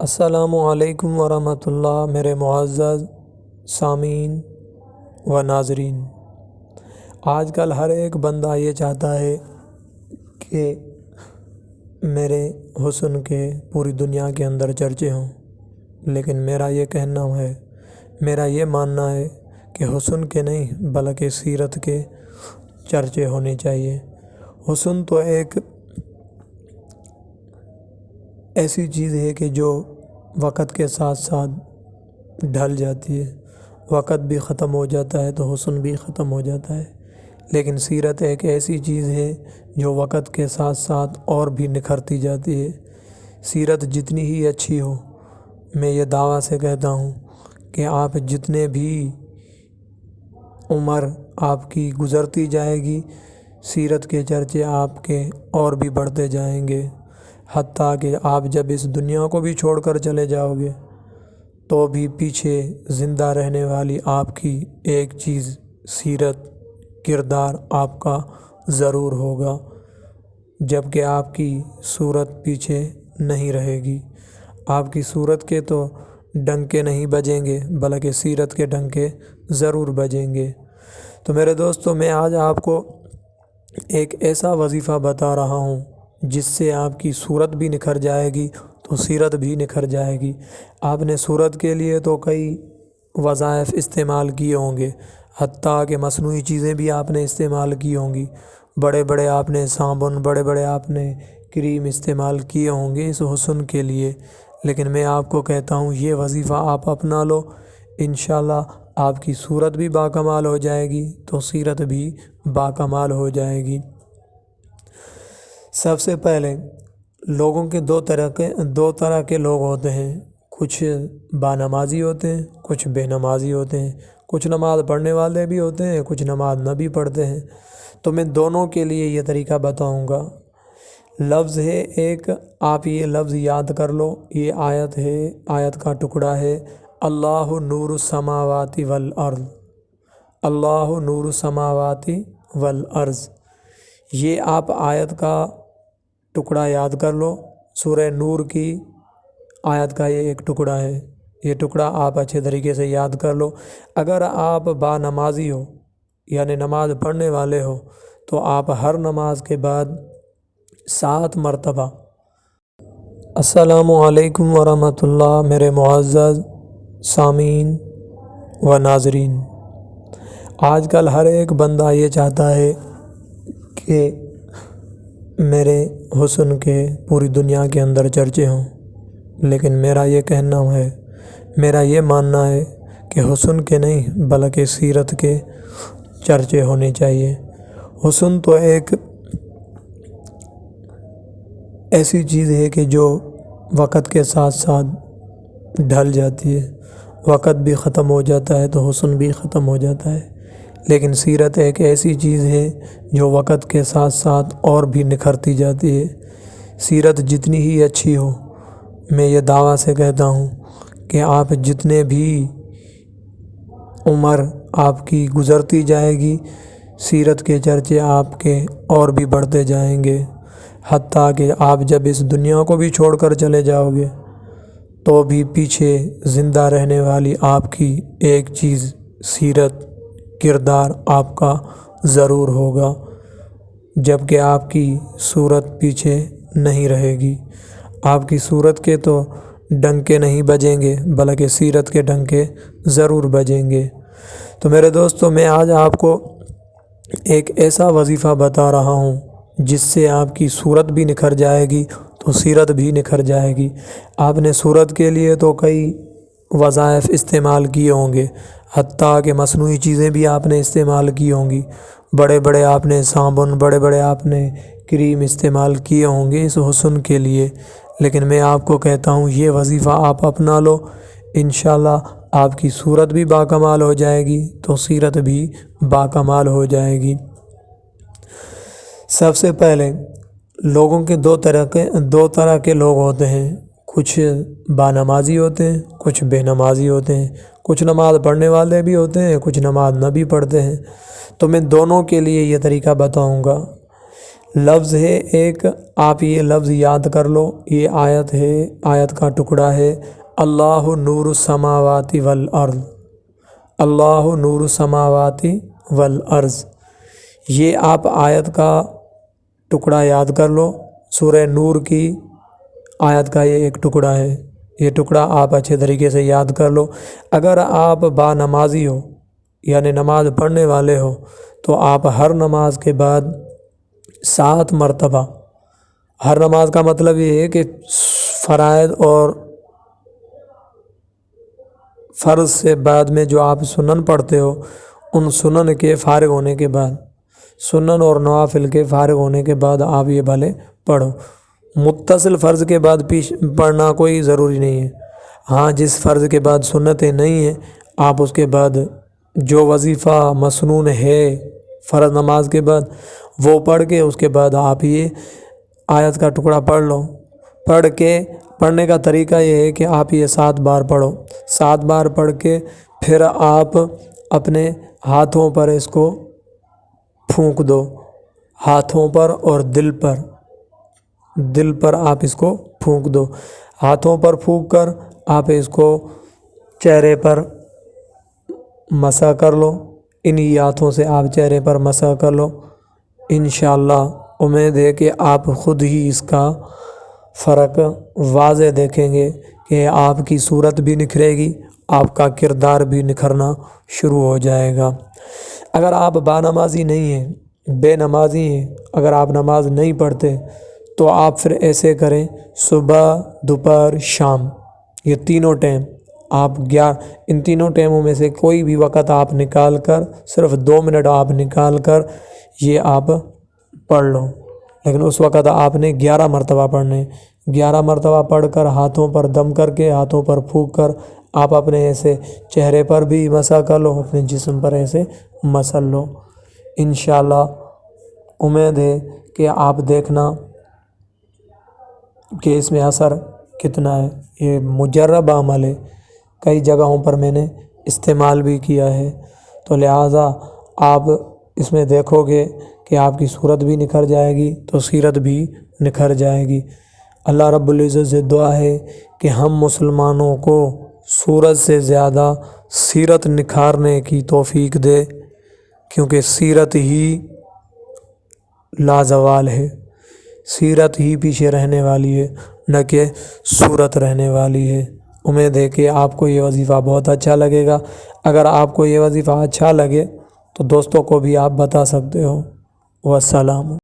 السلام علیکم ورحمۃ اللہ میرے معزز سامعین و ناظرین۔ آج کل ہر ایک بندہ یہ چاہتا ہے کہ میرے حسن کے پوری دنیا کے اندر چرچے ہوں، لیکن میرا یہ ماننا ہے کہ حسن کے نہیں بلکہ سیرت کے چرچے ہونے چاہیے۔ حسن تو ایک ایسی چیز ہے کہ جو وقت کے ساتھ ساتھ ڈھل جاتی ہے، وقت بھی ختم ہو جاتا ہے تو حسن بھی ختم ہو جاتا ہے، لیکن سیرت ایک ایسی چیز ہے جو وقت کے ساتھ ساتھ اور بھی نکھرتی جاتی ہے۔ سیرت جتنی ہی اچھی ہو، میں یہ دعویٰ سے کہتا ہوں کہ آپ جتنے بھی عمر آپ کی گزرتی جائے گی، سیرت کے چرچے آپ کے اور بھی بڑھتے جائیں گے، حتیٰ کہ آپ جب اس دنیا کو بھی چھوڑ کر چلے جاؤ گے تو بھی پیچھے زندہ رہنے والی آپ کی ایک چیز سیرت، کردار آپ کا ضرور ہوگا، جبکہ آپ کی صورت پیچھے نہیں رہے گی۔ آپ کی صورت کے تو ڈنکے نہیں بجیں گے بلکہ سیرت کے ڈنکے ضرور بجیں گے۔ تو میرے دوستو، میں آج آپ کو ایک ایسا وظیفہ بتا رہا ہوں جس سے آپ کی صورت بھی نکھر جائے گی تو سیرت بھی نکھر جائے گی۔ آپ نے صورت کے لیے تو کئی وظائف استعمال کیے ہوں گے، حتیٰ کہ مصنوعی چیزیں بھی آپ نے استعمال کی ہوں گی، بڑے آپ نے صابن، بڑے آپ نے کریم استعمال کیے ہوں گے اس حسن کے لیے، لیکن میں آپ کو کہتا ہوں یہ وظیفہ آپ اپنا لو، انشاءاللہ آپ کی صورت بھی باکمال ہو جائے گی تو سیرت بھی باکمال ہو جائے گی۔ سب سے پہلے لوگوں کے دو طرح کے لوگ ہوتے ہیں، کچھ بانمازی ہوتے ہیں، کچھ بے نمازی ہوتے ہیں، کچھ نماز پڑھنے والے بھی ہوتے ہیں، کچھ نماز نہ بھی پڑھتے ہیں۔ تو میں دونوں کے لیے یہ طریقہ بتاؤں گا۔ لفظ ہے ایک، آپ یہ لفظ یاد کر لو، یہ آیت کا ٹکڑا ہے، اللہ نور السماوات والارض، اللہ نور السماوات والارض۔ یہ آپ آیت کا ٹکڑا یاد کر لو، سورہ نور کی آیت کا یہ ایک ٹکڑا ہے، یہ ٹکڑا آپ اچھے طریقے سے یاد کر لو۔ اگر آپ با نمازی ہو یعنی نماز پڑھنے والے ہو تو آپ ہر نماز کے بعد 7 مرتبہ السلام علیکم ورحمۃ اللہ میرے معزز سامعین و ناظرین۔ آج کل ہر ایک بندہ یہ چاہتا ہے کہ میرے حسن کے پوری دنیا کے اندر چرچے ہوں، لیکن میرا یہ ماننا ہے کہ حسن کے نہیں بلکہ سیرت کے چرچے ہونے چاہیے۔ حسن تو ایک ایسی چیز ہے کہ جو وقت کے ساتھ ساتھ ڈھل جاتی ہے، وقت بھی ختم ہو جاتا ہے تو حسن بھی ختم ہو جاتا ہے، لیکن سیرت ایک ایسی چیز ہے جو وقت کے ساتھ ساتھ اور بھی نکھرتی جاتی ہے۔ سیرت جتنی ہی اچھی ہو، میں یہ دعویٰ سے کہتا ہوں کہ آپ جتنے بھی عمر آپ کی گزرتی جائے گی، سیرت کے چرچے آپ کے اور بھی بڑھتے جائیں گے، حتیٰ کہ آپ جب اس دنیا کو بھی چھوڑ کر چلے جاؤ گے تو بھی پیچھے زندہ رہنے والی آپ کی ایک چیز سیرت، کردار آپ کا ضرور ہوگا، جبکہ آپ کی صورت پیچھے نہیں رہے گی۔ آپ کی صورت کے تو ڈنکے نہیں بجیں گے بلکہ سیرت کے ڈنکے ضرور بجیں گے۔ تو میرے دوستو، میں آج آپ کو ایک ایسا وظیفہ بتا رہا ہوں جس سے آپ کی صورت بھی نکھر جائے گی تو سیرت بھی نکھر جائے گی۔ آپ نے صورت کے لیے تو کئی وظائف استعمال کیے ہوں گے، حتیٰ کہ مصنوعی چیزیں بھی آپ نے استعمال کی ہوں گی، بڑے آپ نے صابن، بڑے آپ نے کریم استعمال کیے ہوں گے اس حسن کے لیے، لیکن میں آپ کو کہتا ہوں یہ وظیفہ آپ اپنا لو، انشاءاللہ آپ کی صورت بھی باکمال ہو جائے گی تو سیرت بھی باکمال ہو جائے گی۔ سب سے پہلے لوگوں کے دو طرح کے لوگ ہوتے ہیں، کچھ بانمازی ہوتے ہیں، کچھ بے نمازی ہوتے ہیں، کچھ نماز پڑھنے والے بھی ہوتے ہیں، کچھ نماز نہ بھی پڑھتے ہیں۔ تو میں دونوں کے لیے یہ طریقہ بتاؤں گا۔ لفظ ہے ایک، آپ یہ لفظ یاد کر لو، یہ آیت ہے، آیت کا ٹکڑا ہے، اللہ نور السماوات والارض، اللہ نور السماوات والارض۔ یہ آپ آیت کا ٹکڑا یاد کر لو، سورہ نور کی آیت کا یہ ایک ٹکڑا ہے، یہ ٹکڑا آپ اچھے طریقے سے یاد کر لو۔ اگر آپ با نمازی ہو یعنی نماز پڑھنے والے ہو تو آپ ہر نماز کے بعد 7 مرتبہ، ہر نماز کا مطلب یہ ہے کہ فرائض اور فرض سے بعد میں جو آپ سنن پڑھتے ہو، ان سنن کے فارغ ہونے کے بعد، سنن اور نوافل کے فارغ ہونے کے بعد آپ یہ بھلے پڑھو۔ متصل فرض کے بعد پڑھنا کوئی ضروری نہیں ہے، ہاں جس فرض کے بعد سنتیں نہیں ہیں آپ اس کے بعد جو وظیفہ مسنون ہے فرض نماز کے بعد وہ پڑھ کے اس کے بعد آپ یہ آیت کا ٹکڑا پڑھ لو۔ پڑھنے کا طریقہ یہ ہے کہ آپ یہ 7 بار پڑھو، 7 بار پڑھ کے پھر آپ اپنے ہاتھوں پر اس کو پھونک دو، ہاتھوں پر اور دل پر آپ اس کو پھونک دو۔ ہاتھوں پر پھونک کر آپ اس کو چہرے پر مسح کر لو، انہی ہاتھوں سے آپ چہرے پر مسح کر لو۔ انشاءاللہ امید ہے کہ آپ خود ہی اس کا فرق واضح دیکھیں گے کہ آپ کی صورت بھی نکھرے گی، آپ کا کردار بھی نکھرنا شروع ہو جائے گا۔ اگر آپ با نمازی نہیں ہیں، بے نمازی ہیں، اگر آپ نماز نہیں پڑھتے تو آپ پھر ایسے کریں، صبح دوپہر شام یہ تینوں ٹائم آپ ان تینوں ٹائموں میں سے کوئی بھی وقت آپ نکال کر، صرف 2 منٹ آپ نکال کر یہ آپ پڑھ لو، لیکن اس وقت آپ نے 11 مرتبہ پڑھنے، 11 مرتبہ پڑھ کر ہاتھوں پر دم کر کے، ہاتھوں پر پھونک کر آپ اپنے ایسے چہرے پر بھی مسح کر لو، اپنے جسم پر ایسے مسل لو۔ انشاءاللہ امید ہے کہ آپ دیکھنا کہ اس میں اثر کتنا ہے۔ یہ مجرب عمل ہے، کئی جگہوں پر میں نے استعمال بھی کیا ہے، تو لہٰذا آپ اس میں دیکھو گے کہ آپ کی صورت بھی نکھر جائے گی تو سیرت بھی نکھر جائے گی۔ اللہ رب العزت سے دعا ہے کہ ہم مسلمانوں کو صورت سے زیادہ سیرت نکھارنے کی توفیق دے، کیونکہ سیرت ہی لازوال ہے، سیرت ہی پیچھے رہنے والی ہے، نہ کہ صورت رہنے والی ہے۔ امید ہے کہ آپ کو یہ وظیفہ بہت اچھا لگے گا۔ اگر آپ کو یہ وظیفہ اچھا لگے تو دوستوں کو بھی آپ بتا سکتے ہو۔ والسلام۔